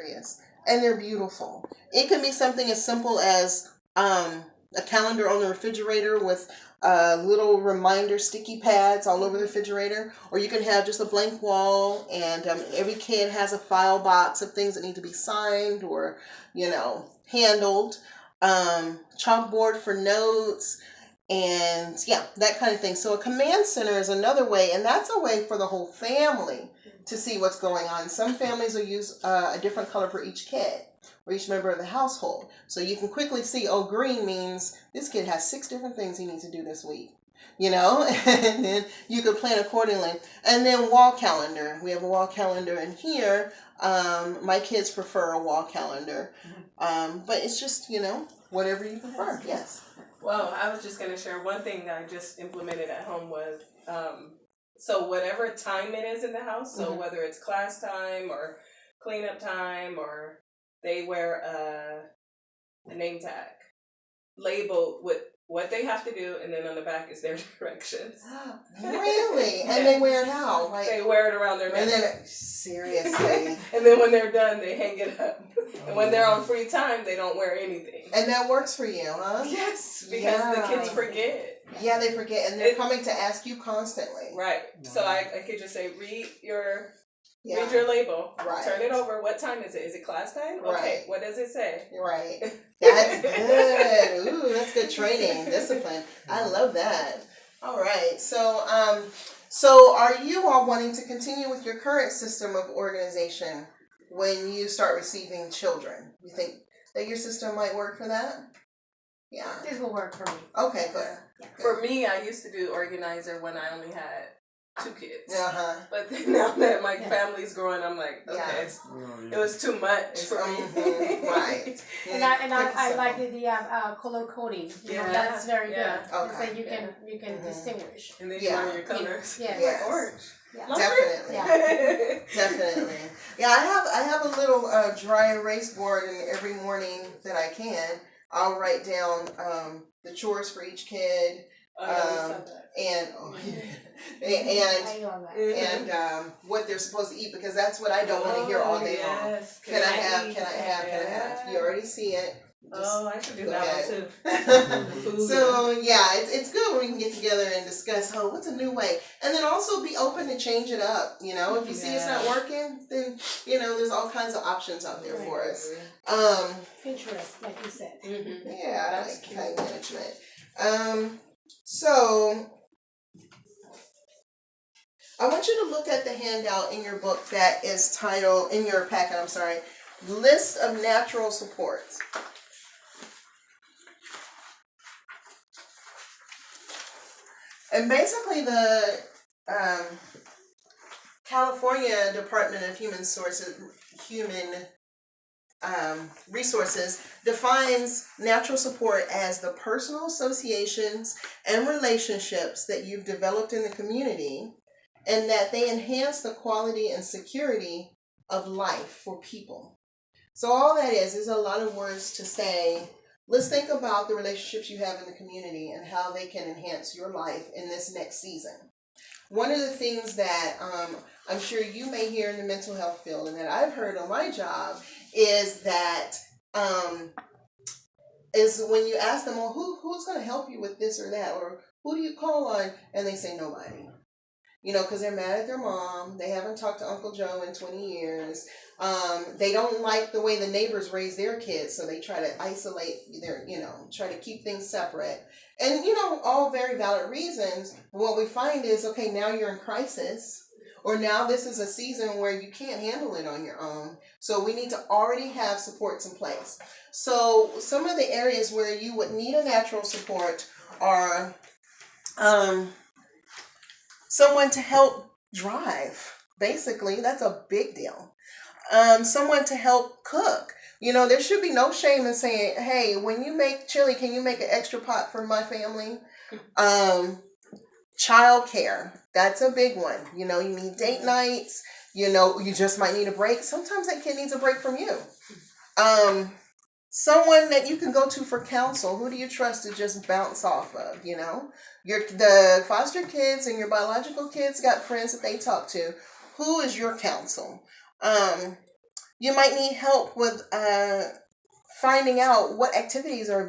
Yes. And they're beautiful. It can be something as simple as a calendar on the refrigerator with little reminder sticky pads all over the refrigerator, or you can have just a blank wall, and every kid has a file box of things that need to be signed or, handled. Chalkboard for notes, and yeah, that kind of thing. So a command center is another way, and that's a way for the whole family to see what's going on. Some families will use a different color for each kid or each member of the household. So you can quickly see, oh, green means this kid has 6 different things he needs to do this week. And then you could plan accordingly. And then wall calendar. We have a wall calendar in here. My kids prefer a wall calendar. But it's just, whatever you prefer. Yes. Well, I was just going to share one thing that I just implemented at home was, so whatever time it is in the house, so whether it's class time or cleanup time, or they wear a name tag labeled with what they have to do, and then on the back is their directions. Really? And they wear it how? They wear it around their neck. And then, seriously. And then when they're done, they hang it up. And when they're on free time, they don't wear anything. And that works for you, huh? Yes, because the kids forget. Yeah, they forget, and they're coming to ask you constantly. Right. So I could just say, read your label. Right. Turn it over. What time is it? Is it class time? Okay. Right. What does it say? Right. That's good. Ooh, that's good training, discipline. I love that. All right. So are you all wanting to continue with your current system of organization when you start receiving children? You think that your system might work for that? Yeah. This will work for me. Okay, good. Yeah. For me, I used to do organizer when I only had 2 kids. But then now that my family's growing, I'm like, okay, it was too much for me. Right. And I like the color coding. That's very good. Okay. So you can distinguish. And then you learn your colors. Yes. Orange. Yeah. Definitely. Yeah. Definitely. Yeah, I have a little dry erase board, and every morning that I can, I'll write down the chores for each kid. And what they're supposed to eat, because that's what I don't want to hear all day long. Can I have? You already see it. I should do that one too. So yeah, it's good when we can get together and discuss, what's a new way, and then also be open to change it up. If you see it's not working, then there's all kinds of options out there for us. Pinterest, like you said. Yeah, like time management. So I want you to look at the handout in your book that is titled, in your packet, I'm sorry, List of Natural Supports. And basically the California Department of Human Resources defines natural support as the personal associations and relationships that you've developed in the community, and that they enhance the quality and security of life for people. So all that is a lot of words to say, let's think about the relationships you have in the community and how they can enhance your life in this next season. One of the things that I'm sure you may hear in the mental health field, and that I've heard on my job, is that is when you ask them, well, who's going to help you with this or that, or who do you call on, and they say nobody. Because they're mad at their mom. They haven't talked to Uncle Joe in 20 years. They don't like the way the neighbors raise their kids, so they try to isolate their, try to keep things separate. And, all very valid reasons. What we find is, okay, now you're in crisis, or now this is a season where you can't handle it on your own. So we need to already have supports in place. So some of the areas where you would need a natural support are someone to help drive. Basically, that's a big deal. Someone to help cook. There should be no shame in saying, hey, when you make chili, can you make an extra pot for my family? Childcare, that's a big one. You need date nights. You just might need a break. Sometimes that kid needs a break from you. Someone that you can go to for counsel. Who do you trust to just bounce off of? The foster kids and your biological kids got friends that they talk to. Who is your counsel? You might need help with finding out what activities are